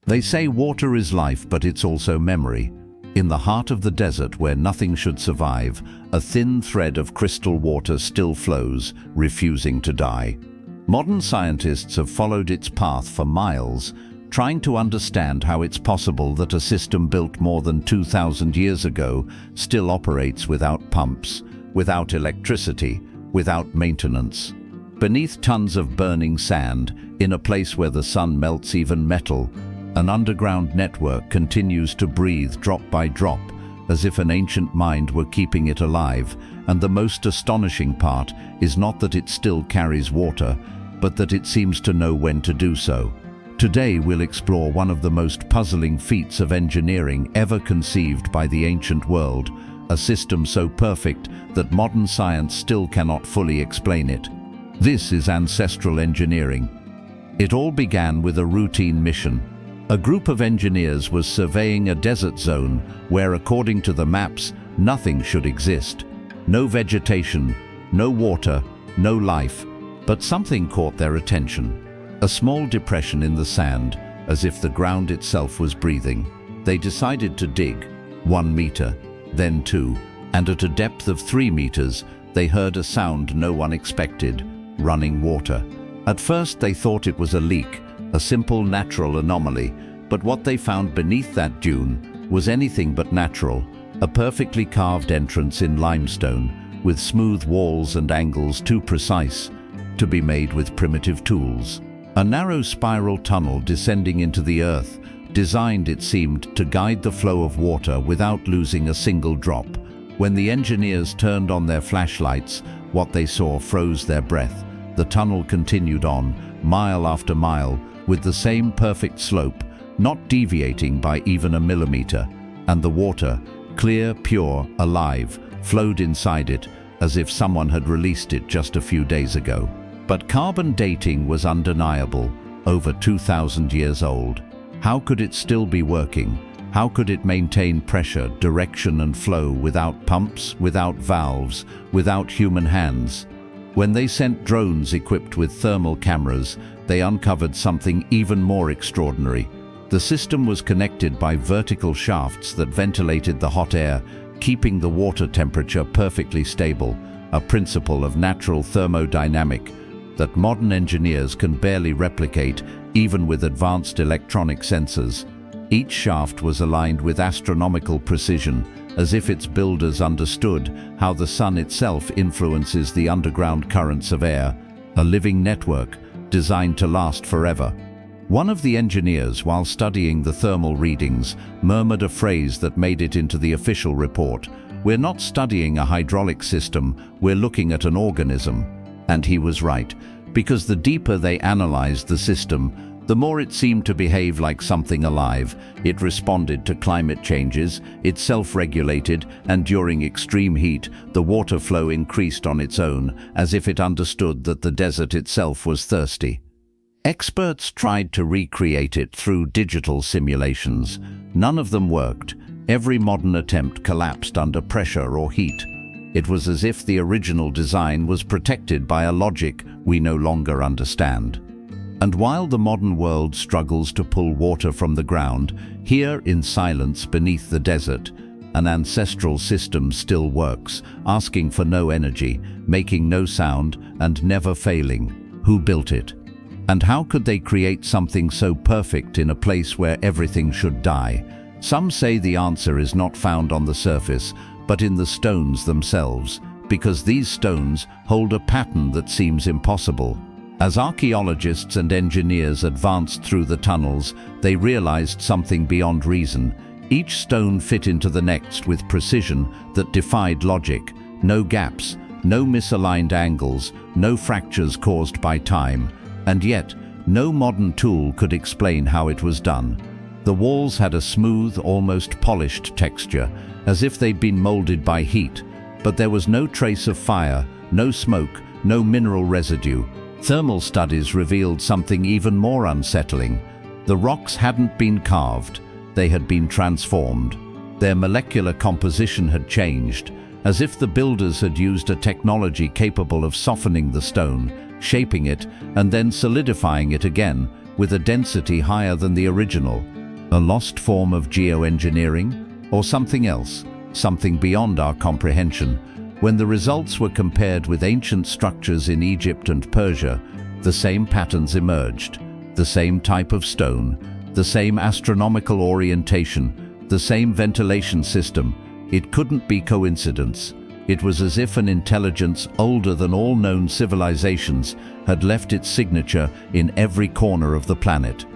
They say water is life, but it's also memory. In the heart of the desert where nothing should survive, a thin thread of crystal water still flows, refusing to die. Modern scientists have followed its path for miles, trying to understand how it's possible that a system built more than 2,000 years ago still operates without pumps, without electricity, without maintenance. Beneath tons of burning sand, in a place where the sun melts even metal, an underground network continues to breathe drop by drop, as if an ancient mind were keeping it alive. And the most astonishing part is not that it still carries water, but that it seems to know when to do so. Today we'll explore one of the most puzzling feats of engineering ever conceived by the ancient world, a system so perfect that modern science still cannot fully explain it. This is ancestral engineering. It all began with a routine mission. A group of engineers was surveying a desert zone where, according to the maps, nothing should exist. No vegetation, no water, no life, but something caught their attention. A small depression in the sand, as if the ground itself was breathing. They decided to dig 1 meter, then 2, and at a depth of 3 meters, they heard a sound no one expected: running water. At first they thought it was a leak, a simple natural anomaly, but what they found beneath that dune was anything but natural: a perfectly carved entrance in limestone, with smooth walls and angles too precise to be made with primitive tools. A narrow spiral tunnel descending into the earth, designed, it seemed, to guide the flow of water without losing a single drop. When the engineers turned on their flashlights, what they saw froze their breath. The tunnel continued on, mile after mile, with the same perfect slope, not deviating by even a millimeter, and the water, clear, pure, alive, flowed inside it, as if someone had released it just a few days ago. But carbon dating was undeniable, over 2,000 years old. How could it still be working? How could it maintain pressure, direction and flow without pumps, without valves, without human hands? When they sent drones equipped with thermal cameras, they uncovered something even more extraordinary. The system was connected by vertical shafts that ventilated the hot air, keeping the water temperature perfectly stable, a principle of natural thermodynamics that modern engineers can barely replicate, even with advanced electronic sensors. Each shaft was aligned with astronomical precision, as if its builders understood how the sun itself influences the underground currents of air, a living network designed to last forever. One of the engineers, while studying the thermal readings, murmured a phrase that made it into the official report: "We're not studying a hydraulic system, we're looking at an organism." And he was right, because the deeper they analyzed the system, the more it seemed to behave like something alive. It responded to climate changes, it self-regulated, and during extreme heat, the water flow increased on its own, as if it understood that the desert itself was thirsty. Experts tried to recreate it through digital simulations. None of them worked. Every modern attempt collapsed under pressure or heat. It was as if the original design was protected by a logic we no longer understand. And while the modern world struggles to pull water from the ground, here in silence beneath the desert, an ancestral system still works, asking for no energy, making no sound, and never failing. Who built it? And how could they create something so perfect in a place where everything should die? Some say the answer is not found on the surface, but in the stones themselves, because these stones hold a pattern that seems impossible. As archaeologists and engineers advanced through the tunnels, they realized something beyond reason. Each stone fit into the next with precision that defied logic. No gaps, no misaligned angles, no fractures caused by time. And yet, no modern tool could explain how it was done. The walls had a smooth, almost polished texture, as if they'd been molded by heat, but there was no trace of fire, no smoke, no mineral residue. Thermal studies revealed something even more unsettling. The rocks hadn't been carved, they had been transformed. Their molecular composition had changed, as if the builders had used a technology capable of softening the stone, shaping it, and then solidifying it again with a density higher than the original. A lost form of geoengineering? Or something else, something beyond our comprehension? When the results were compared with ancient structures in Egypt and Persia, the same patterns emerged, the same type of stone, the same astronomical orientation, the same ventilation system. It couldn't be coincidence. It was as if an intelligence older than all known civilizations had left its signature in every corner of the planet.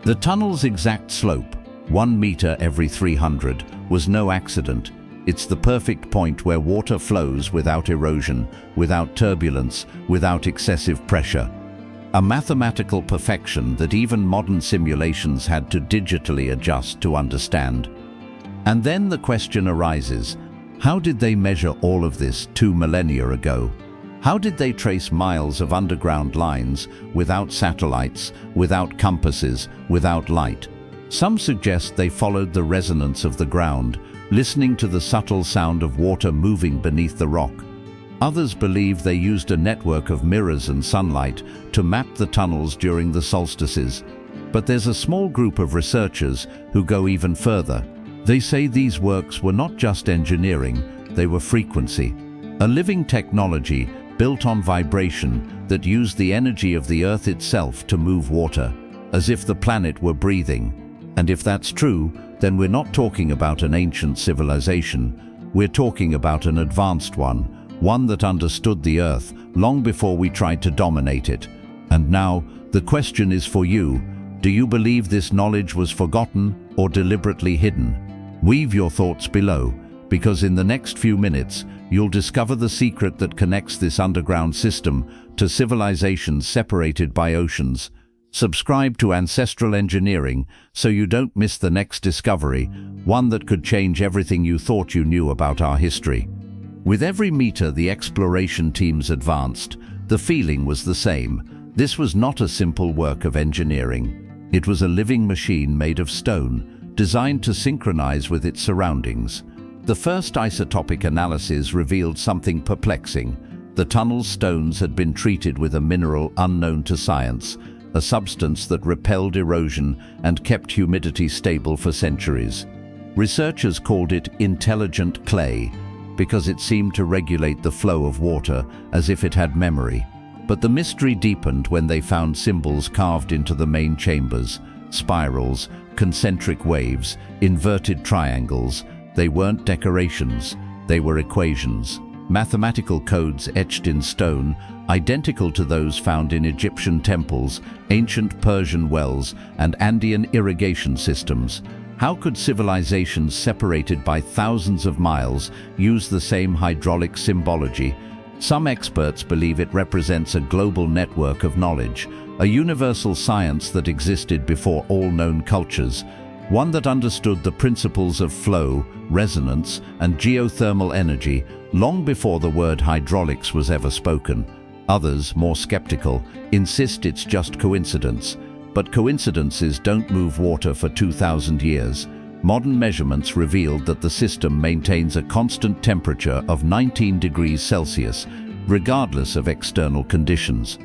The tunnel's exact slope, 1 meter every 300, was no accident. It's the perfect point where water flows without erosion, without turbulence, without excessive pressure. A mathematical perfection that even modern simulations had to digitally adjust to understand. And then the question arises, how did they measure all of this 2 millennia ago? How did they trace miles of underground lines without satellites, without compasses, without light? Some suggest they followed the resonance of the ground, listening to the subtle sound of water moving beneath the rock. Others believe they used a network of mirrors and sunlight to map the tunnels during the solstices. But there's a small group of researchers who go even further. They say these works were not just engineering, they were frequency. A living technology built on vibration that used the energy of the Earth itself to move water, as if the planet were breathing. And if that's true, then we're not talking about an ancient civilization. We're talking about an advanced one that understood the Earth long before we tried to dominate it. And now, the question is for you. Do you believe this knowledge was forgotten or deliberately hidden? Weave your thoughts below, because in the next few minutes, you'll discover the secret that connects this underground system to civilizations separated by oceans. Subscribe to Ancestral Engineering so you don't miss the next discovery, one that could change everything you thought you knew about our history. With every meter the exploration teams advanced, the feeling was the same. This was not a simple work of engineering. It was a living machine made of stone, designed to synchronize with its surroundings. The first isotopic analysis revealed something perplexing. The tunnel's stones had been treated with a mineral unknown to science, a substance that repelled erosion and kept humidity stable for centuries. Researchers called it intelligent clay because it seemed to regulate the flow of water as if it had memory. But the mystery deepened when they found symbols carved into the main chambers, spirals, concentric waves, inverted triangles. They weren't decorations, they were equations. Mathematical codes etched in stone, identical to those found in Egyptian temples, ancient Persian wells, and Andean irrigation systems. How could civilizations separated by thousands of miles use the same hydraulic symbology? Some experts believe it represents a global network of knowledge, a universal science that existed before all known cultures, one that understood the principles of flow, resonance, and geothermal energy long before the word hydraulics was ever spoken. Others, more skeptical, insist it's just coincidence. But coincidences don't move water for 2,000 years. Modern measurements revealed that the system maintains a constant temperature of 19 degrees Celsius, regardless of external conditions.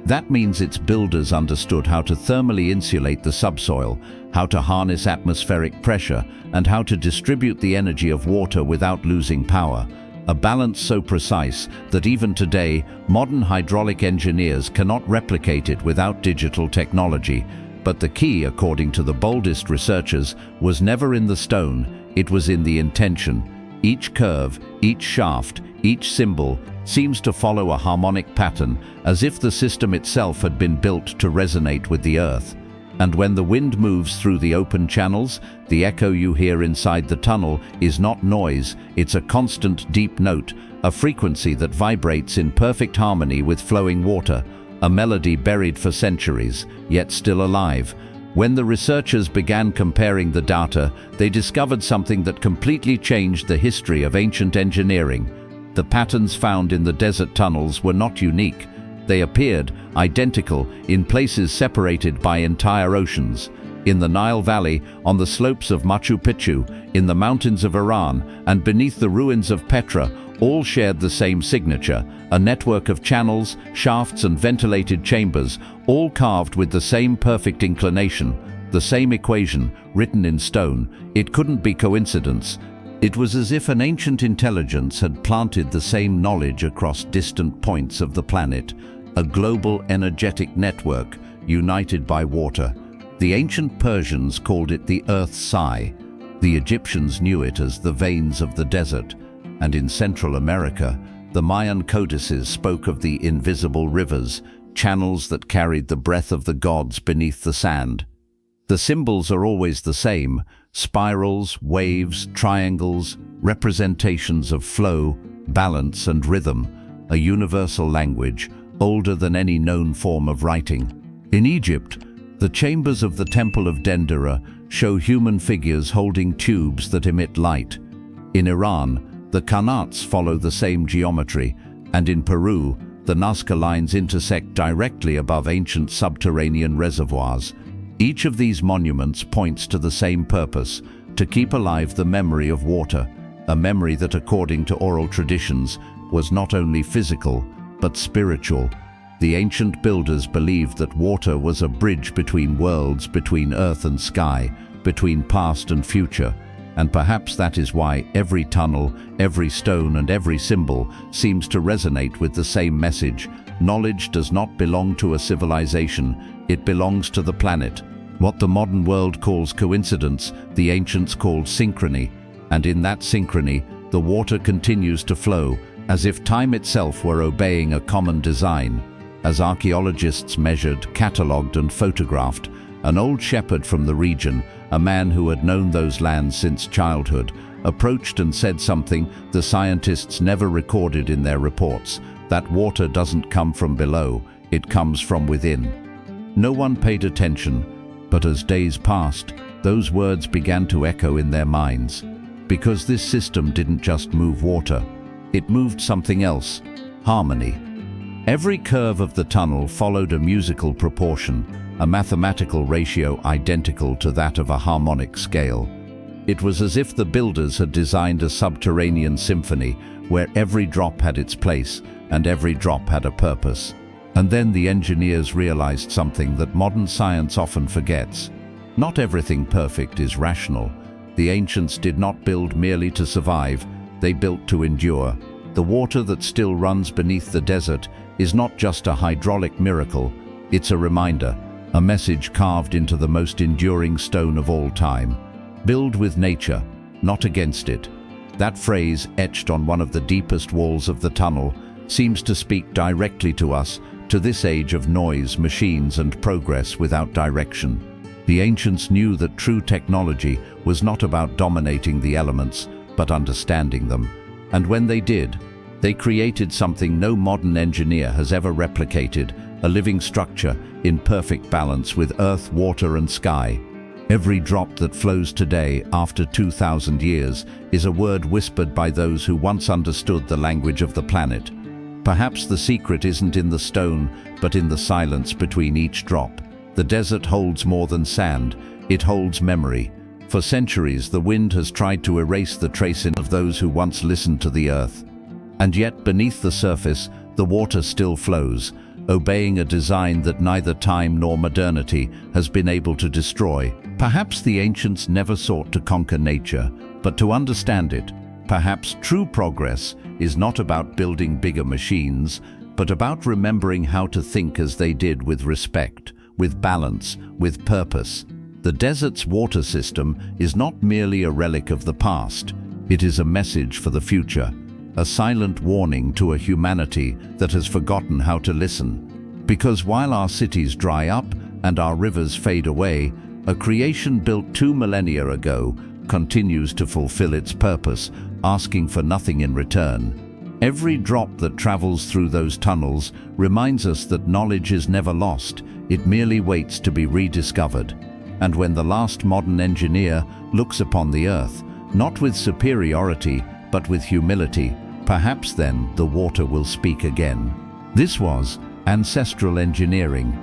That means its builders understood how to thermally insulate the subsoil, how to harness atmospheric pressure, and how to distribute the energy of water without losing power. A balance so precise that even today, modern hydraulic engineers cannot replicate it without digital technology. But the key, according to the boldest researchers, was never in the stone, it was in the intention. Each curve, each shaft, each symbol seems to follow a harmonic pattern, as if the system itself had been built to resonate with the earth. And when the wind moves through the open channels, the echo you hear inside the tunnel is not noise, it's a constant deep note, a frequency that vibrates in perfect harmony with flowing water, a melody buried for centuries, yet still alive. When the researchers began comparing the data, they discovered something that completely changed the history of ancient engineering. The patterns found in the desert tunnels were not unique. They appeared identical in places separated by entire oceans. In the Nile Valley, on the slopes of Machu Picchu, in the mountains of Iran, and beneath the ruins of Petra, all shared the same signature, a network of channels, shafts, and ventilated chambers, all carved with the same perfect inclination. The same equation, written in stone. It couldn't be coincidence. It was as if an ancient intelligence had planted the same knowledge across distant points of the planet, a global energetic network united by water. The ancient Persians called it the Earth's Sigh. The Egyptians knew it as the veins of the desert, and in Central America, the Mayan codices spoke of the invisible rivers, channels that carried the breath of the gods beneath the sand. The symbols are always the same: spirals, waves, triangles, representations of flow, balance and rhythm, a universal language, older than any known form of writing. In Egypt, the chambers of the Temple of Dendera show human figures holding tubes that emit light. In Iran, the Qanats follow the same geometry, and in Peru, the Nazca lines intersect directly above ancient subterranean reservoirs. Each of these monuments points to the same purpose: to keep alive the memory of water, a memory that, according to oral traditions, was not only physical, but spiritual. The ancient builders believed that water was a bridge between worlds, between earth and sky, between past and future, and perhaps that is why every tunnel, every stone and every symbol seems to resonate with the same message: knowledge does not belong to a civilization, it belongs to the planet. What the modern world calls coincidence, the ancients called synchrony, and in that synchrony, the water continues to flow, as if time itself were obeying a common design. As archaeologists measured, catalogued and photographed, an old shepherd from the region, a man who had known those lands since childhood, approached and said something the scientists never recorded in their reports: that water doesn't come from below, it comes from within. No one paid attention, but as days passed, those words began to echo in their minds. Because this system didn't just move water, it moved something else: harmony. Every curve of the tunnel followed a musical proportion, a mathematical ratio identical to that of a harmonic scale. It was as if the builders had designed a subterranean symphony where every drop had its place and every drop had a purpose. And then the engineers realized something that modern science often forgets. Not everything perfect is rational. The ancients did not build merely to survive, they built to endure. The water that still runs beneath the desert is not just a hydraulic miracle, it's a reminder, a message carved into the most enduring stone of all time: build with nature, not against it. That phrase, etched on one of the deepest walls of the tunnel, seems to speak directly to us, to this age of noise, machines and progress without direction. The ancients knew that true technology was not about dominating the elements, but understanding them. And when they did, they created something no modern engineer has ever replicated: a living structure in perfect balance with earth, water and sky. Every drop that flows today, after 2,000 years, is a word whispered by those who once understood the language of the planet. Perhaps the secret isn't in the stone, but in the silence between each drop. The desert holds more than sand, it holds memory. For centuries, the wind has tried to erase the trace of those who once listened to the earth. And yet, beneath the surface, the water still flows, obeying a design that neither time nor modernity has been able to destroy. Perhaps the ancients never sought to conquer nature, but to understand it. Perhaps true progress is not about building bigger machines, but about remembering how to think as they did, with respect, with balance, with purpose. The desert's water system is not merely a relic of the past, it is a message for the future. A silent warning to a humanity that has forgotten how to listen. Because while our cities dry up and our rivers fade away, a creation built 2 millennia ago continues to fulfill its purpose, asking for nothing in return. Every drop that travels through those tunnels reminds us that knowledge is never lost, it merely waits to be rediscovered. And when the last modern engineer looks upon the earth, not with superiority, but with humility, perhaps then the water will speak again. This was Ancestral Engineering.